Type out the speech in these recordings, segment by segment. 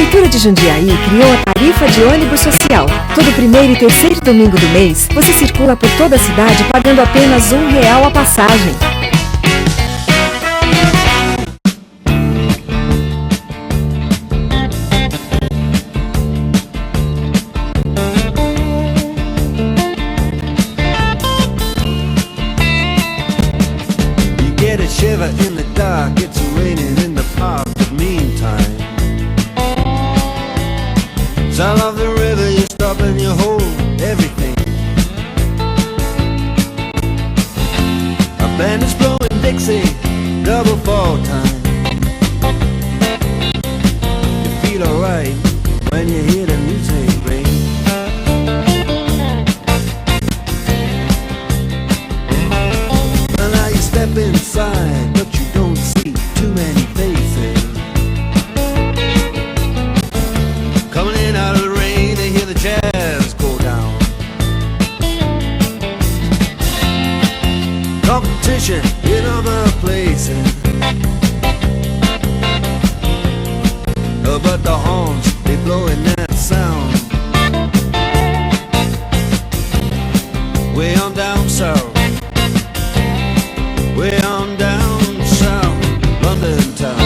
Prefeitura de Jundiaí criou a tarifa de ônibus social. Todo primeiro e terceiro domingo do mês, você circula por toda a cidade pagando apenas R$1 a passagem. You get a shiver in the dark, it's raining in the park, but meantime sound of the river, you stop and you hold everything. A band is blowing Dixie, double fall time. You feel alright when you hear the music ring. And now you step inside, but you don't see too many faces. Coming in out of the rain, they hear the jazz go down. Competition in other places, but the horns, they blowing that sound. Way on down south, way on down south, London town.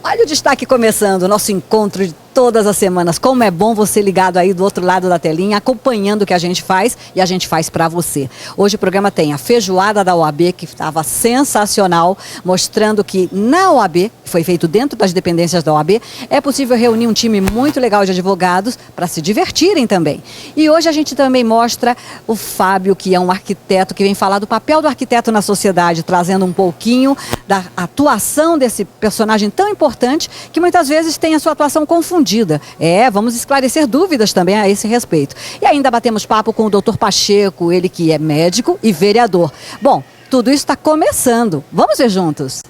Olha o destaque começando, o nosso encontro de todas as semanas. Como é bom você ligado aí do outro lado da telinha, acompanhando o que a gente faz e a gente faz para você. Hoje o programa tem a feijoada da OAB, que estava sensacional, mostrando que na OAB, que foi feito dentro das dependências da OAB, é possível reunir um time muito legal de advogados para se divertirem também. E hoje a gente também mostra o Fábio, que é um arquiteto, que vem falar do papel do arquiteto na sociedade, trazendo um pouquinho da atuação desse personagem tão importante, que muitas vezes tem a sua atuação confundida. Vamos esclarecer dúvidas também a esse respeito. E ainda batemos papo com o Dr. Pacheco, ele que é médico e vereador. Bom, tudo isso está começando. Vamos ver juntos.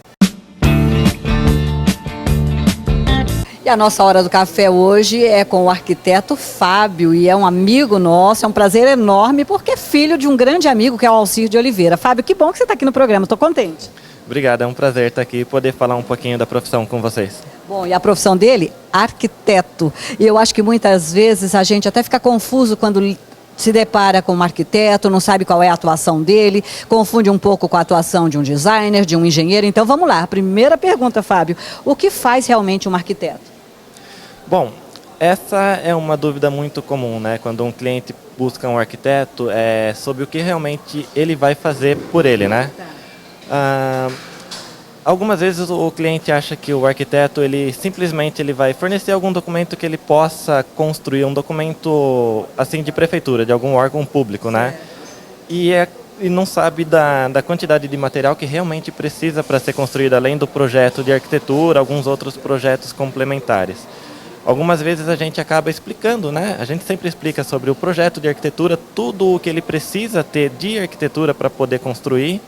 E a nossa hora do café hoje é com o arquiteto Fábio, e é um amigo nosso, é um prazer enorme, porque é filho de um grande amigo que é o Alcir de Oliveira. Fábio, que bom que você está aqui no programa, estou contente. Obrigado, é um prazer estar aqui e poder falar um pouquinho da profissão com vocês. Bom, e a profissão dele? Arquiteto. E eu acho que muitas vezes a gente até fica confuso quando se depara com um arquiteto, não sabe qual é a atuação dele, confunde um pouco com a atuação de um designer, de um engenheiro. Então vamos lá, a primeira pergunta, Fábio, o que faz realmente um arquiteto? Bom, essa é uma dúvida muito comum, né? Quando um cliente busca um arquiteto, é sobre o que realmente ele vai fazer por ele, né? Algumas vezes o cliente acha que o arquiteto ele simplesmente vai fornecer algum documento que ele possa construir, um documento assim de prefeitura, de algum órgão público, né? E não sabe da quantidade de material que realmente precisa para ser construído, além do projeto de arquitetura, alguns outros projetos complementares. Algumas vezes a gente acaba explicando, né? A gente sempre explica sobre o projeto de arquitetura, tudo o que ele precisa ter de arquitetura para poder construir.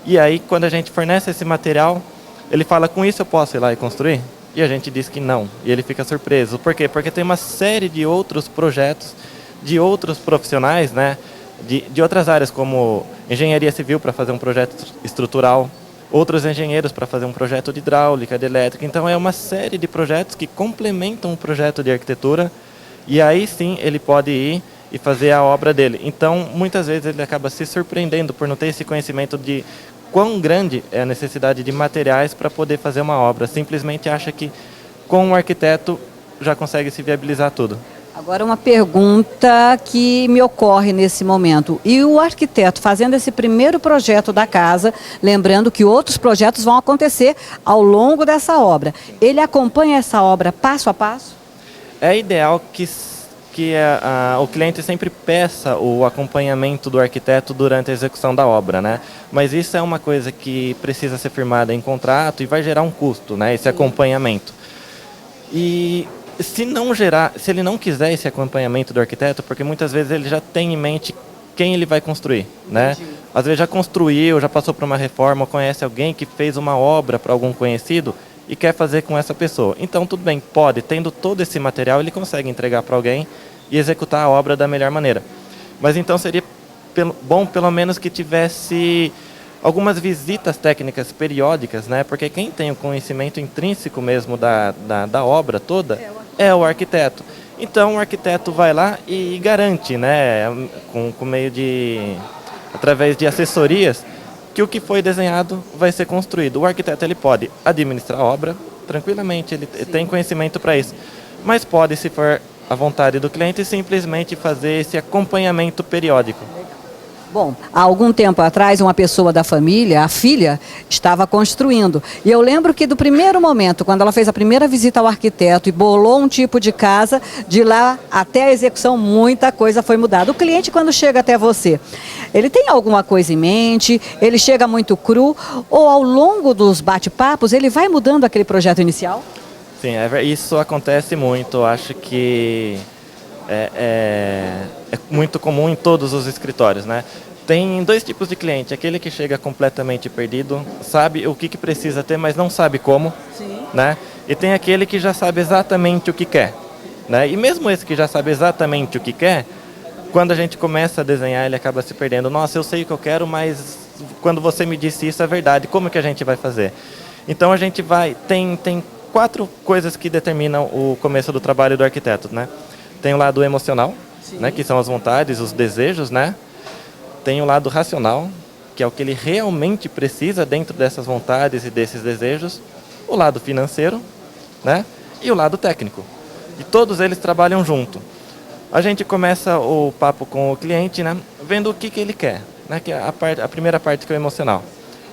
E aí, quando a gente fornece esse material, ele fala, com isso eu posso ir lá e construir? E a gente diz que não. E ele fica surpreso. Por quê? Porque tem uma série de outros projetos, de outros profissionais, né? De outras áreas, como engenharia civil para fazer um projeto estrutural, outros engenheiros para fazer um projeto de hidráulica, de elétrica. Então, é uma série de projetos que complementam um projeto de arquitetura. E aí, sim, ele pode ir e fazer a obra dele. Então, muitas vezes ele acaba se surpreendendo por não ter esse conhecimento de quão grande é a necessidade de materiais para poder fazer uma obra. Simplesmente acha que com um arquiteto já consegue se viabilizar tudo. Agora uma pergunta que me ocorre nesse momento. E o arquiteto fazendo esse primeiro projeto da casa, lembrando que outros projetos vão acontecer ao longo dessa obra, ele acompanha essa obra passo a passo? É ideal que o cliente sempre peça o acompanhamento do arquiteto durante a execução da obra, né? Mas isso é uma coisa que precisa ser firmada em contrato e vai gerar um custo, né? Esse acompanhamento. E se ele não quiser esse acompanhamento do arquiteto, porque muitas vezes ele já tem em mente quem ele vai construir, né? Às vezes já construiu, já passou por uma reforma, ou conhece alguém que fez uma obra para algum conhecido e quer fazer com essa pessoa. Então, tudo bem, pode, tendo todo esse material, ele consegue entregar para alguém e executar a obra da melhor maneira. Mas então seria bom pelo menos que tivesse algumas visitas técnicas periódicas, né? Porque quem tem o conhecimento intrínseco mesmo da obra toda é o arquiteto. Então o arquiteto vai lá e garante, né, com meio de, através de assessorias, que o que foi desenhado vai ser construído. O arquiteto ele pode administrar a obra tranquilamente, ele tem conhecimento para isso, mas pode, se for a vontade do cliente, simplesmente fazer esse acompanhamento periódico. Bom, há algum tempo atrás, uma pessoa da família, a filha, estava construindo. E eu lembro que do primeiro momento, quando ela fez a primeira visita ao arquiteto e bolou um tipo de casa, de lá até a execução, muita coisa foi mudada. O cliente, quando chega até você, ele tem alguma coisa em mente, ele chega muito cru, ou ao longo dos bate-papos, ele vai mudando aquele projeto inicial? Sim, isso acontece muito. Eu acho que é muito comum em todos os escritórios, né? Tem dois tipos de cliente: aquele que chega completamente perdido, sabe o que precisa ter, mas não sabe como. Sim. Né? E tem aquele que já sabe exatamente o que quer, né? E mesmo esse que já sabe exatamente o que quer, quando a gente começa a desenhar, ele acaba se perdendo. Nossa, eu sei o que eu quero, mas quando você me disse isso é verdade, como que a gente vai fazer? Então a gente tem 4 coisas que determinam o começo do trabalho do arquiteto, né? Tem o lado emocional, né, que são as vontades, os desejos, né? Tem o lado racional, que é o que ele realmente precisa dentro dessas vontades e desses desejos. O lado financeiro, né? E o lado técnico. E todos eles trabalham junto. A gente começa o papo com o cliente, né, vendo o que ele quer, né? Que é a primeira parte, que é o emocional.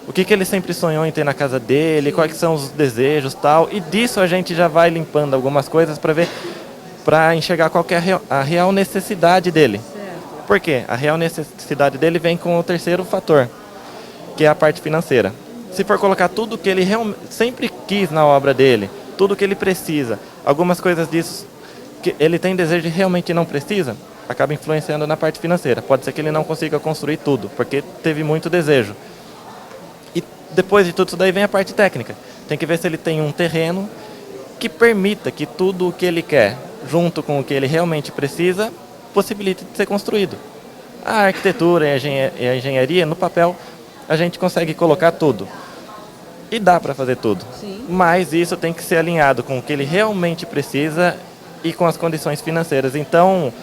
O que ele sempre sonhou em ter na casa dele, quais são os desejos, tal. E disso a gente já vai limpando algumas coisas para enxergar qual que é a real necessidade dele. Certo. Por quê? A real necessidade dele vem com o terceiro fator, que é a parte financeira. Se for colocar tudo que ele sempre quis na obra dele, tudo que ele precisa, algumas coisas disso que ele tem desejo e realmente não precisa, acaba influenciando na parte financeira. Pode ser que ele não consiga construir tudo, porque teve muito desejo. E depois de tudo isso daí vem a parte técnica. Tem que ver se ele tem um terreno que permita que tudo o que ele quer, junto com o que ele realmente precisa, possibilite de ser construído. A arquitetura e a engenharia, no papel, a gente consegue colocar tudo. E dá para fazer tudo. Sim. Mas isso tem que ser alinhado com o que ele realmente precisa e com as condições financeiras. Então,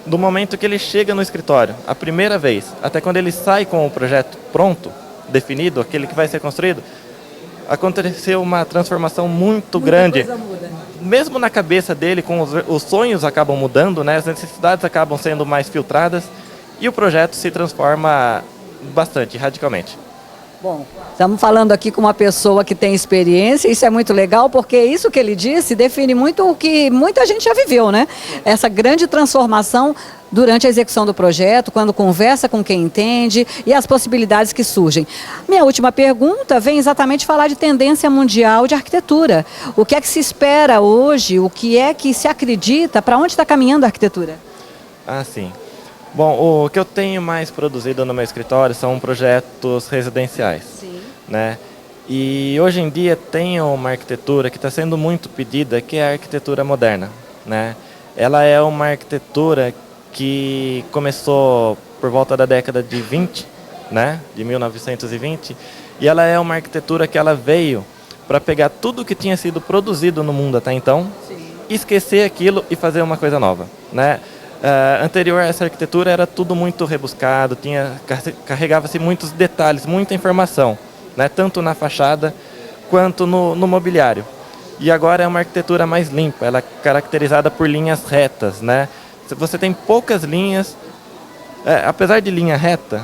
do momento que ele chega no escritório, a primeira vez, até quando ele sai com o projeto pronto, definido, aquele que vai ser construído, aconteceu uma transformação muito grande. Coisa muda. Mesmo na cabeça dele, com os sonhos acabam mudando, né? As necessidades acabam sendo mais filtradas e o projeto se transforma bastante, radicalmente. Bom, estamos falando aqui com uma pessoa que tem experiência, isso é muito legal, porque isso que ele disse define muito o que muita gente já viveu, né? Essa grande transformação durante a execução do projeto, quando conversa com quem entende e as possibilidades que surgem. Minha última pergunta vem exatamente falar de tendência mundial de arquitetura. O que é que se espera hoje? O que é que se acredita? Para onde está caminhando a arquitetura? Ah, sim. Bom, o que eu tenho mais produzido no meu escritório são projetos residenciais. Sim. Né? E hoje em dia tem uma arquitetura que está sendo muito pedida, que é a arquitetura moderna. Né? Ela é uma arquitetura que começou por volta da década de 20, né? De 1920, e ela é uma arquitetura que ela veio para pegar tudo que tinha sido produzido no mundo até então, sim, esquecer aquilo e fazer uma coisa nova. Né? Anterior a essa arquitetura era tudo muito rebuscado, carregava-se muitos detalhes, muita informação, né? Tanto na fachada quanto no mobiliário. E agora é uma arquitetura mais limpa, ela é caracterizada por linhas retas, né? Você tem poucas linhas, apesar de linha reta,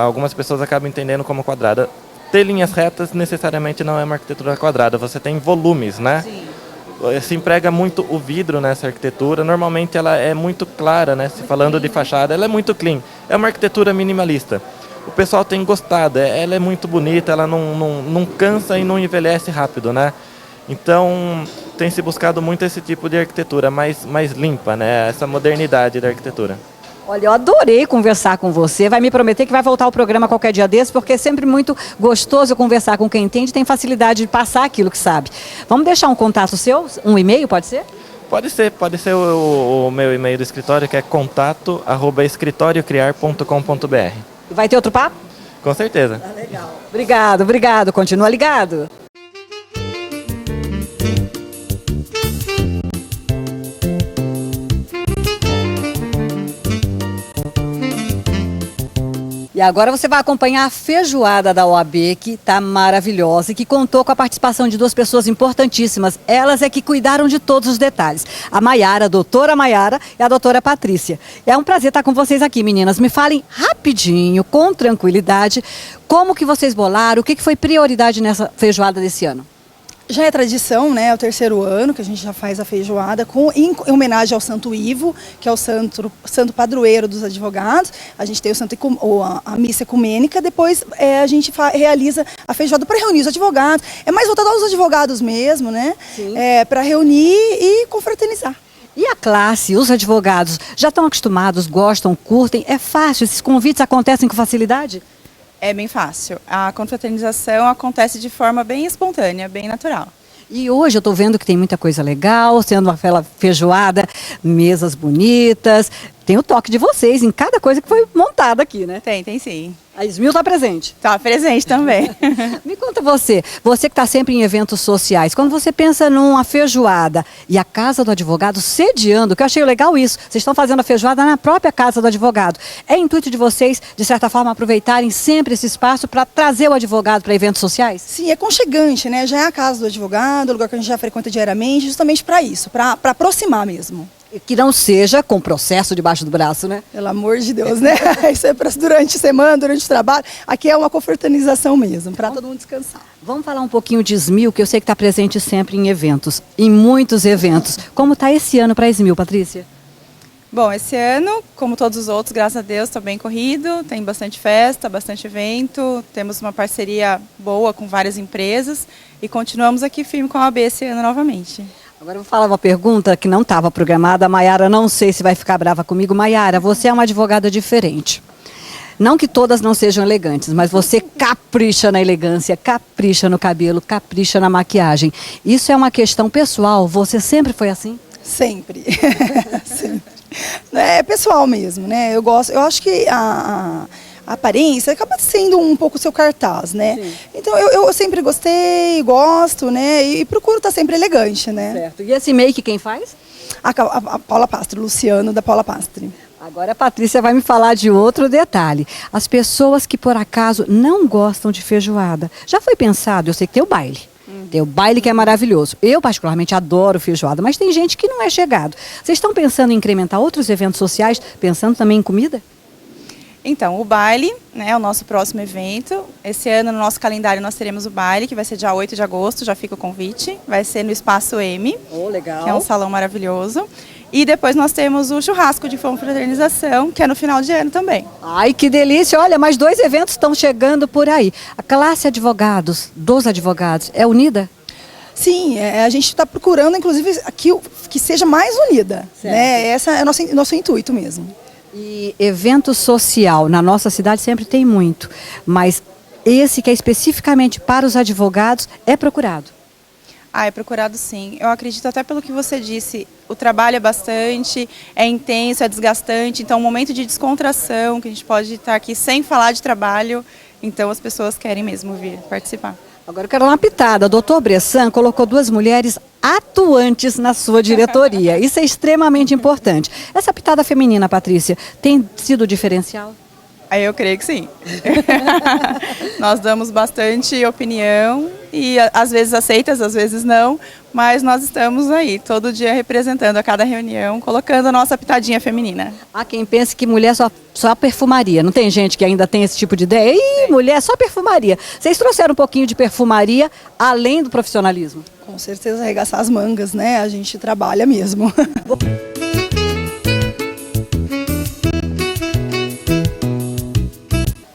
algumas pessoas acabam entendendo como quadrada. Ter linhas retas necessariamente não é uma arquitetura quadrada, você tem volumes, né? Sim. Se emprega muito o vidro nessa arquitetura, normalmente ela é muito clara, né? Se falando de fachada, ela é muito clean. É uma arquitetura minimalista. O pessoal tem gostado, ela é muito bonita, ela não cansa e não envelhece rápido, né? Então, tem se buscado muito esse tipo de arquitetura mais limpa, né? Essa modernidade da arquitetura. Olha, eu adorei conversar com você. Vai me prometer que vai voltar ao programa qualquer dia desse, porque é sempre muito gostoso conversar com quem entende, tem facilidade de passar aquilo que sabe. Vamos deixar um contato seu? Um e-mail, pode ser? Pode ser o meu e-mail do escritório, que é contato@escritoriocriar.com.br. Vai ter outro papo? Com certeza. Legal. Obrigado. Continua ligado. E agora você vai acompanhar a feijoada da OAB, que está maravilhosa e que contou com a participação de duas pessoas importantíssimas. Elas é que cuidaram de todos os detalhes. A Maiara, a doutora Maiara e a doutora Patrícia. É um prazer estar com vocês aqui, meninas. Me falem rapidinho, com tranquilidade, como que vocês bolaram, o que foi prioridade nessa feijoada desse ano? Já é tradição, né? É o terceiro ano que a gente já faz a feijoada em homenagem ao Santo Ivo, que é o santo padroeiro dos advogados. A gente tem a missa ecumênica, depois a gente realiza a feijoada para reunir os advogados. É mais voltado aos advogados mesmo, né? Para reunir e confraternizar. E a classe, os advogados, já estão acostumados, gostam, curtem? É fácil? Esses convites acontecem com facilidade? É bem fácil. A confraternização acontece de forma bem espontânea, bem natural. E hoje eu estou vendo que tem muita coisa legal, sendo aquela feijoada, mesas bonitas. Tem o toque de vocês em cada coisa que foi montada aqui, né? Tem sim. A Ismil está presente. Está presente também. Me conta você que está sempre em eventos sociais, quando você pensa numa feijoada e a Casa do Advogado sediando, que eu achei legal isso, vocês estão fazendo a feijoada na própria Casa do Advogado. É intuito de vocês, de certa forma, aproveitarem sempre esse espaço para trazer o advogado para eventos sociais? Sim, é aconchegante, né? Já é a Casa do Advogado, o lugar que a gente já frequenta diariamente, justamente para isso, para aproximar mesmo. Que não seja com processo debaixo do braço, né? Pelo amor de Deus, né? Isso é durante a semana, durante o trabalho. Aqui é uma confraternização mesmo, para todo mundo descansar. Vamos falar um pouquinho de Ismil, que eu sei que está presente sempre em eventos, em muitos eventos. Como está esse ano para a Ismil, Patrícia? Bom, esse ano, como todos os outros, graças a Deus, está bem corrido. Tem bastante festa, bastante evento. Temos uma parceria boa com várias empresas e continuamos aqui firme com a OAB esse ano novamente. Agora eu vou falar uma pergunta que não estava programada. A Maiara, não sei se vai ficar brava comigo. Maiara, você é uma advogada diferente. Não que todas não sejam elegantes, mas você capricha na elegância, capricha no cabelo, capricha na maquiagem. Isso é uma questão pessoal? Você sempre foi assim? Sempre. Sempre. É pessoal mesmo, né? Eu acho que a aparência acaba sendo um pouco o seu cartaz, né? Sim. Então eu sempre gostei, gosto, né? E procuro estar sempre elegante, né? Certo. E esse make quem faz? A Paula Pastre, Luciano da Paula Pastre. Agora a Patrícia vai me falar de outro detalhe. As pessoas que por acaso não gostam de feijoada, já foi pensado, eu sei que tem o baile. Tem o baile que é maravilhoso. Eu particularmente adoro feijoada, mas tem gente que não é chegado. Vocês estão pensando em incrementar outros eventos sociais, pensando também em comida? Então, o baile, né, é o nosso próximo evento. Esse ano, no nosso calendário, nós teremos o baile, que vai ser dia 8 de agosto, já fica o convite. Vai ser no Espaço M, legal. Que é um salão maravilhoso. E depois nós temos o churrasco de confraternização, que é no final de ano também. Ai, que delícia! Olha, mais 2 eventos estão chegando por aí. A classe advogados, dos advogados, é unida? Sim, a gente está procurando, inclusive, que seja mais unida. Né? Esse é o nosso intuito mesmo. E evento social na nossa cidade sempre tem muito, mas esse que é especificamente para os advogados é procurado. É procurado sim. Eu acredito até pelo que você disse, o trabalho é bastante, é intenso, é desgastante, então é um momento de descontração, que a gente pode estar aqui sem falar de trabalho, então as pessoas querem mesmo vir participar. Agora eu quero uma pitada. O doutor Bressan colocou 2 mulheres atuantes na sua diretoria. Isso é extremamente importante. Essa pitada feminina, Patrícia, tem sido diferencial? Aí eu creio que sim. Nós damos bastante opinião e às vezes aceitas, às vezes não, mas nós estamos aí todo dia representando a cada reunião, colocando a nossa pitadinha feminina. Há quem pense que mulher só perfumaria. Não tem gente que ainda tem esse tipo de ideia? Ih, mulher só perfumaria. Vocês trouxeram um pouquinho de perfumaria além do profissionalismo? Com certeza arregaçar as mangas, né? A gente trabalha mesmo.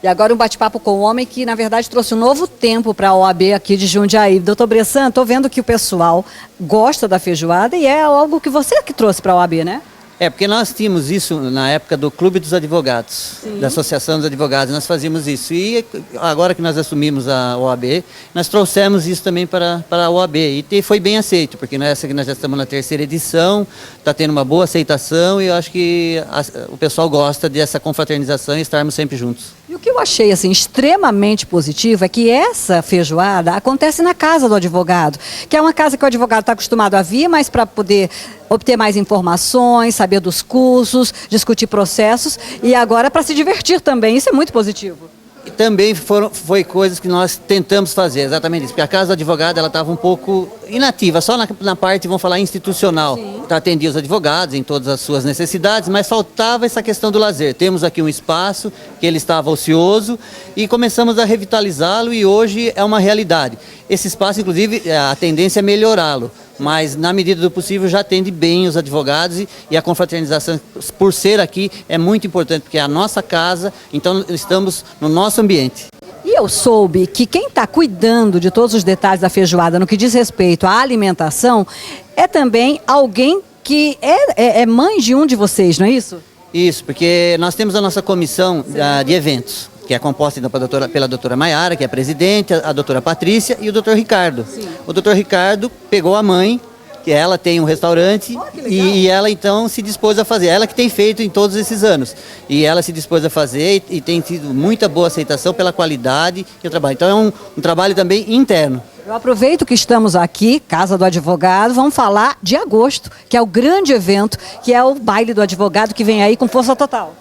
E agora um bate-papo com o homem que, na verdade, trouxe um novo tempo para a OAB aqui de Jundiaí. Doutor Bressan, estou vendo que o pessoal gosta da feijoada e é algo que você que trouxe para a OAB, né? Porque nós tínhamos isso na época do Clube dos Advogados, da Associação dos Advogados, nós fazíamos isso. E agora que nós assumimos a OAB, nós trouxemos isso também para a OAB. E foi bem aceito, porque nós já estamos na 3ª edição, está tendo uma boa aceitação e eu acho que o pessoal gosta dessa confraternização e estarmos sempre juntos. E o que eu achei assim, extremamente positivo é que essa feijoada acontece na casa do advogado, que é uma casa que o advogado está acostumado a vir, mas para poder obter mais informações, saber dos cursos, discutir processos e agora para se divertir também. Isso é muito positivo. E também foi coisas que nós tentamos fazer, exatamente isso, porque a casa do advogado ela estava um pouco inativa, só na parte, vamos falar, institucional. Atendia os advogados em todas as suas necessidades, mas faltava essa questão do lazer. Temos aqui um espaço que ele estava ocioso e começamos a revitalizá-lo e hoje é uma realidade. Esse espaço, inclusive, a tendência é melhorá-lo, mas na medida do possível já atende bem os advogados e a confraternização, por ser aqui, é muito importante, porque é a nossa casa, então estamos no nosso ambiente. E eu soube que quem está cuidando de todos os detalhes da feijoada no que diz respeito à alimentação é também alguém que é mãe de um de vocês, não é isso? Isso, porque nós temos a nossa comissão de eventos, que é composta então, pela doutora Maiara, que é a presidente, a doutora Patrícia e o doutor Ricardo. Sim. O doutor Ricardo pegou a mãe, que ela tem um restaurante, e ela então se dispôs a fazer. Ela que tem feito em todos esses anos. E ela se dispôs a fazer e tem tido muita boa aceitação pela qualidade e o trabalho. Então é um trabalho também interno. Eu aproveito que estamos aqui, Casa do Advogado, vamos falar de agosto, que é o grande evento, que é o baile do advogado que vem aí com força total.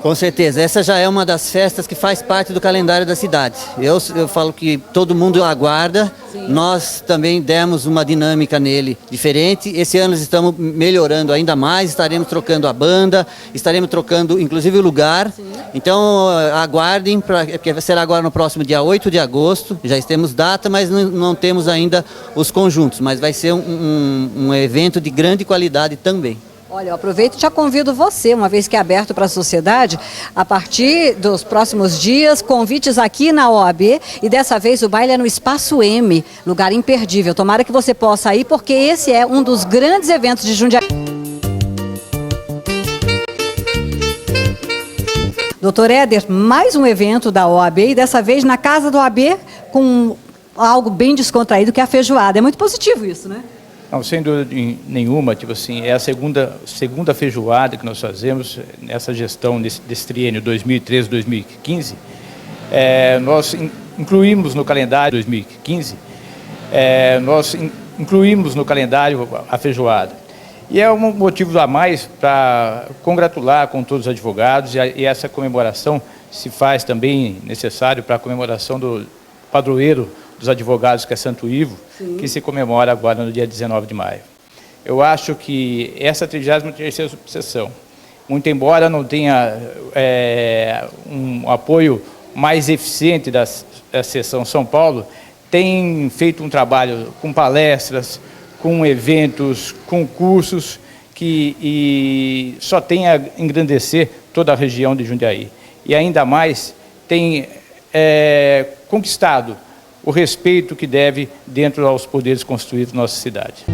Com certeza, essa já é uma das festas que faz parte do calendário da cidade. Eu falo que todo mundo aguarda. Sim. Nós também demos uma dinâmica nele diferente. Esse ano estamos melhorando ainda mais, estaremos trocando a banda, estaremos trocando inclusive o lugar. Sim. Então aguardem, porque será agora no próximo dia 8 de agosto. Já temos data, mas não temos ainda os conjuntos. Mas vai ser um evento de grande qualidade também. Olha, eu aproveito e já convido você, uma vez que é aberto para a sociedade, a partir dos próximos dias, convites aqui na OAB e dessa vez o baile é no Espaço M, lugar imperdível. Tomara que você possa ir, porque esse é um dos grandes eventos de Jundiaí. Doutor Éder, mais um evento da OAB e dessa vez na casa da OAB com algo bem descontraído que é a feijoada. É muito positivo isso, né? Não, sem dúvida nenhuma, tipo assim, é a segunda feijoada que nós fazemos nessa gestão desse triênio 2013-2015. Nós incluímos no calendário 2015, a feijoada. E é um motivo a mais para congratular com todos os advogados e essa comemoração se faz também necessário para a comemoração do padroeiro dos advogados, que é Santo Ivo, sim, que se comemora agora no dia 19 de maio. Eu acho que essa 33ª sessão, muito embora não tenha um apoio mais eficiente da sessão São Paulo, tem feito um trabalho com palestras, com eventos, com cursos, que só tem a engrandecer toda a região de Jundiaí. E ainda mais tem conquistado o respeito que deve dentro aos poderes constituídos na nossa cidade.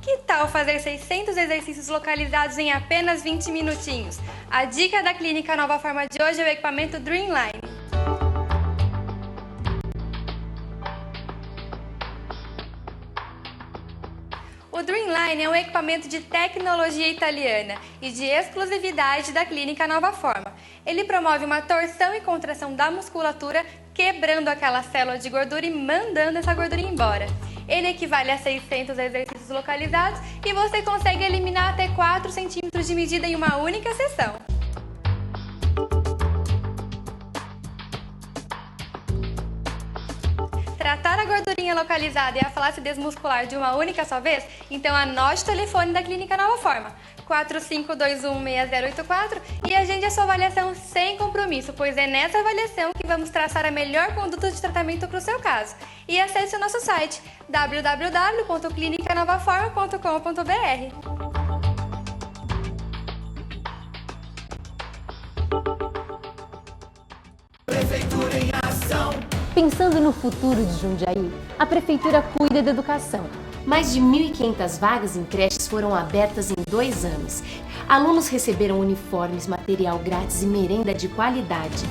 Que tal fazer 600 exercícios localizados em apenas 20 minutinhos? A dica da Clínica Nova Forma de hoje é o equipamento Dreamline. O Dreamline é um equipamento de tecnologia italiana e de exclusividade da Clínica Nova Forma. Ele promove uma torção e contração da musculatura, quebrando aquela célula de gordura e mandando essa gordura embora. Ele equivale a 600 exercícios localizados e você consegue eliminar até 4 centímetros de medida em uma única sessão. Tratar a gordurinha localizada e a flacidez muscular de uma única só vez? Então anote o telefone da Clínica Nova Forma, 45216084, e agende a sua avaliação sem compromisso, pois é nessa avaliação que vamos traçar a melhor conduta de tratamento para o seu caso. E acesse o nosso site www.clinicanovaforma.com.br. Pensando no futuro de Jundiaí, a Prefeitura cuida da educação. Mais de 1.500 vagas em creches foram abertas em 2 anos. Alunos receberam uniformes, material grátis e merenda de qualidade.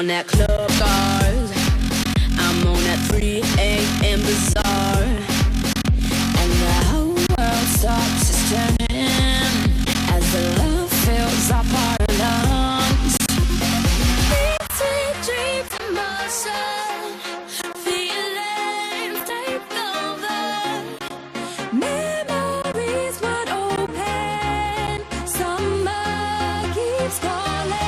That club cars, I'm on that 3 a.m. bazaar, and the whole world stops just turning as the love fills up our lungs. These sweet dreams in motion, feelings take over, memories wide open, summer keeps calling.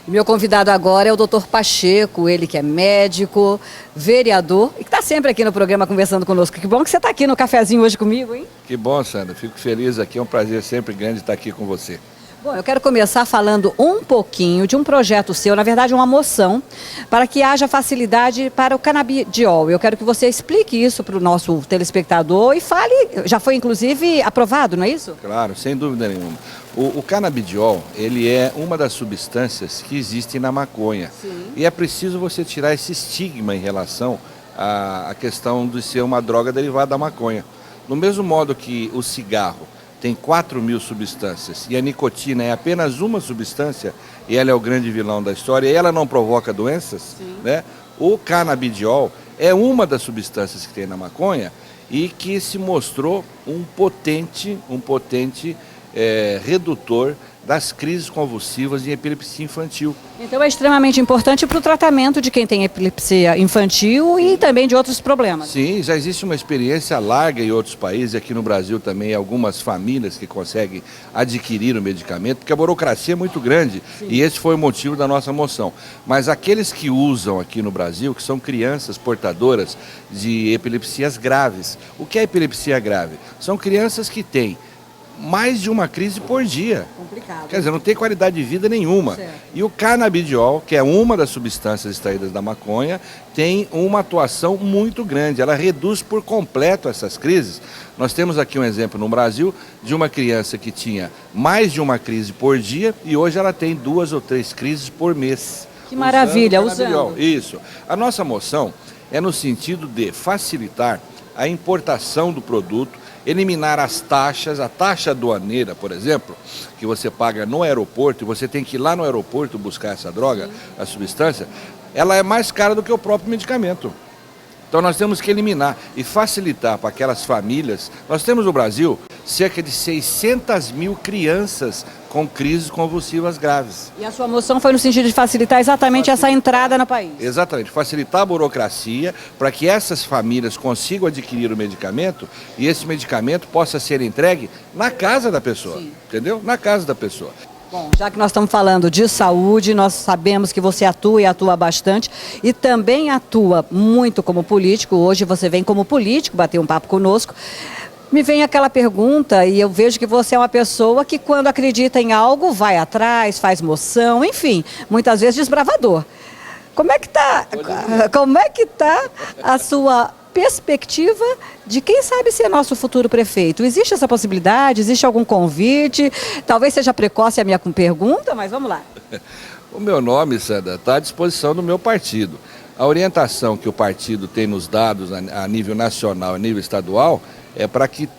Meu convidado agora é o Dr. Pacheco, ele que é médico, vereador e que está sempre aqui no programa conversando conosco. Que bom que você está aqui no cafezinho hoje comigo, hein? Que bom, Sandra. Fico feliz aqui. É um prazer sempre grande estar aqui com você. Bom, eu quero começar falando um pouquinho de um projeto seu, na verdade uma moção, para que haja facilidade para o canabidiol. Eu quero que você explique isso para o nosso telespectador e fale, já foi inclusive aprovado, não é isso? Claro, sem dúvida nenhuma. O canabidiol, ele é uma das substâncias que existem na maconha. Sim. E é preciso você tirar esse estigma em relação à questão de ser uma droga derivada da maconha. Do mesmo modo que o cigarro tem 4.000 substâncias e a nicotina é apenas uma substância, e ela é o grande vilão da história, e ela não provoca doenças, né? O canabidiol é uma das substâncias que tem na maconha e que se mostrou um potente redutor das crises convulsivas em epilepsia infantil. Então é extremamente importante para o tratamento de quem tem epilepsia infantil e também de outros problemas. Sim, já existe uma experiência larga em outros países, aqui no Brasil também, algumas famílias que conseguem adquirir o medicamento, porque a burocracia é muito grande. Sim. E esse foi o motivo da nossa moção. Mas aqueles que usam aqui no Brasil, que são crianças portadoras de epilepsias graves. O que é epilepsia grave? São crianças que têm mais de uma crise por dia. Complicado. Quer dizer, não tem qualidade de vida nenhuma. Certo. E o canabidiol, que é uma das substâncias extraídas da maconha, tem uma atuação muito grande. Ela reduz por completo essas crises. Nós temos aqui um exemplo no Brasil de uma criança que tinha mais de uma crise por dia e hoje ela tem 2 ou 3 crises por mês. Que maravilha, usando. Isso. A nossa moção é no sentido de facilitar a importação do produto, eliminar as taxas, a taxa aduaneira, por exemplo, que você paga no aeroporto e você tem que ir lá no aeroporto buscar essa droga, a substância, ela é mais cara do que o próprio medicamento. Então nós temos que eliminar e facilitar para aquelas famílias. Nós temos no Brasil cerca de 600.000 crianças com crises convulsivas graves. E a sua moção foi no sentido de facilitar exatamente essa entrada no país. Exatamente, facilitar a burocracia para que essas famílias consigam adquirir o medicamento e esse medicamento possa ser entregue na casa da pessoa. Sim. Entendeu? Na casa da pessoa. Bom, já que nós estamos falando de saúde, nós sabemos que você atua e atua bastante e também atua muito como político. Hoje você vem como político bater um papo conosco. Me vem aquela pergunta e eu vejo que você é uma pessoa que quando acredita em algo vai atrás, faz moção, enfim, muitas vezes desbravador. Como é que tá a sua perspectiva de quem sabe ser nosso futuro prefeito? Existe essa possibilidade? Existe algum convite? Talvez seja precoce a minha pergunta, mas vamos lá. O meu nome, Sandra, está à disposição do meu partido. A orientação que o partido tem nos dados a nível nacional, a nível estadual, é para que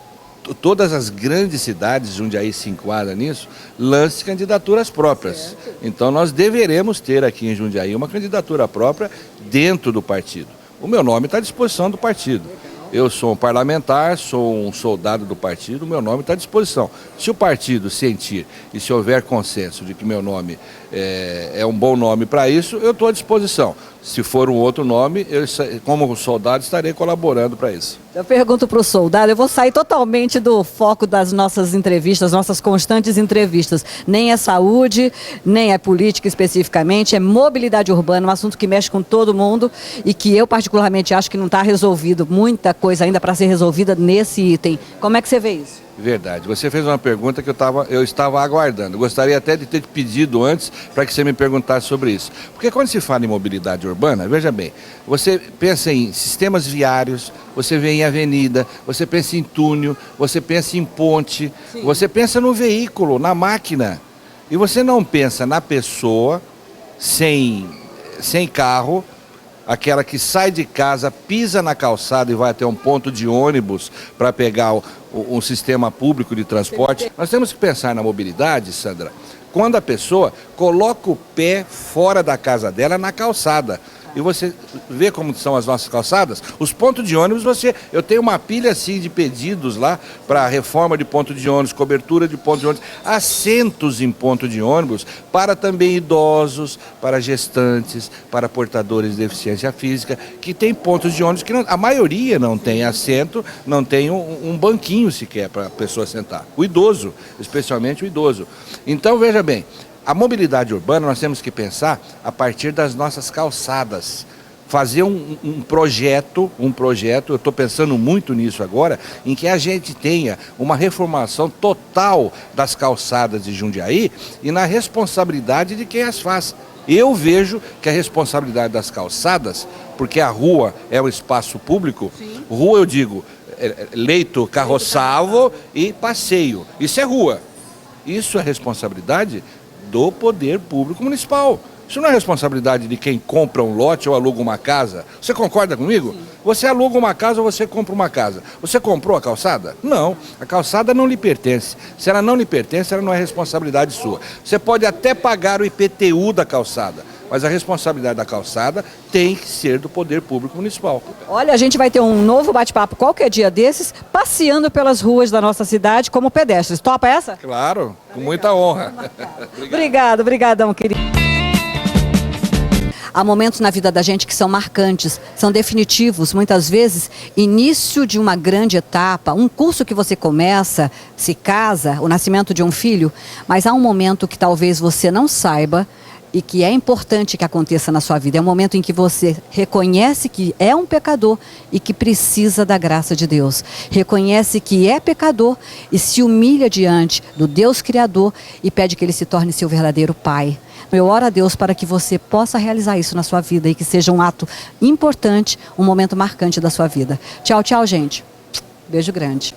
todas as grandes cidades, Jundiaí se enquadra nisso, lancem candidaturas próprias. Certo. Então nós deveremos ter aqui em Jundiaí uma candidatura própria dentro do partido. O meu nome está à disposição do partido. Eu sou um parlamentar, sou um soldado do partido, o meu nome está à disposição. Se o partido sentir e se houver consenso de que meu nome é um bom nome para isso, eu estou à disposição. Se for um outro nome, eu, como soldado, estarei colaborando para isso. Eu pergunto para o soldado, eu vou sair totalmente do foco das nossas entrevistas, nossas constantes entrevistas. Nem é saúde, nem é política especificamente, é mobilidade urbana, um assunto que mexe com todo mundo e que eu particularmente acho que não está resolvido muita coisa ainda para ser resolvida nesse item. Como é que você vê isso? Verdade. Você fez uma pergunta que eu estava aguardando. Gostaria até de ter te pedido antes para que você me perguntasse sobre isso. Porque quando se fala em mobilidade urbana, veja bem, você pensa em sistemas viários, você vê em avenida, você pensa em túnel, você pensa em ponte, você pensa no veículo, na máquina. E você não pensa na pessoa sem carro, aquela que sai de casa, pisa na calçada e vai até um ponto de ônibus para pegar um sistema público de transporte. Nós temos que pensar na mobilidade, Sandra, quando a pessoa coloca o pé fora da casa dela na calçada. E você vê como são as nossas calçadas, os pontos de ônibus, eu tenho uma pilha assim de pedidos lá para reforma de ponto de ônibus, cobertura de ponto de ônibus, assentos em ponto de ônibus para também idosos, para gestantes, para portadores de deficiência física, que tem pontos de ônibus que a maioria não tem assento, não tem um banquinho sequer para a pessoa sentar. O idoso, especialmente o idoso. Então, veja bem, a mobilidade urbana nós temos que pensar a partir das nossas calçadas. Fazer um projeto, eu estou pensando muito nisso agora, em que a gente tenha uma reformação total das calçadas de Jundiaí e na responsabilidade de quem as faz. Eu vejo que a responsabilidade das calçadas, porque a rua é um espaço público, rua eu digo, leito carroçável e passeio, isso é rua. Isso é responsabilidade do poder público municipal. Isso não é responsabilidade de quem compra um lote ou aluga uma casa. Você concorda comigo? Sim. Você aluga uma casa ou você compra uma casa. Você comprou a calçada? Não. A calçada não lhe pertence. Se ela não lhe pertence, ela não é responsabilidade sua. Você pode até pagar o IPTU da calçada, mas a responsabilidade da calçada tem que ser do poder público municipal. Olha, a gente vai ter um novo bate-papo qualquer dia desses, passeando pelas ruas da nossa cidade como pedestres. Topa essa? Claro, com muita honra. Obrigadão, querido. Há momentos na vida da gente que são marcantes, são definitivos, muitas vezes início de uma grande etapa, um curso que você começa, se casa, o nascimento de um filho, mas há um momento que talvez você não saiba e que é importante que aconteça na sua vida. É um momento em que você reconhece que é um pecador e que precisa da graça de Deus. Reconhece que é pecador e se humilha diante do Deus Criador e pede que Ele se torne seu verdadeiro Pai. Eu oro a Deus para que você possa realizar isso na sua vida e que seja um ato importante, um momento marcante da sua vida. Tchau, tchau, gente. Beijo grande.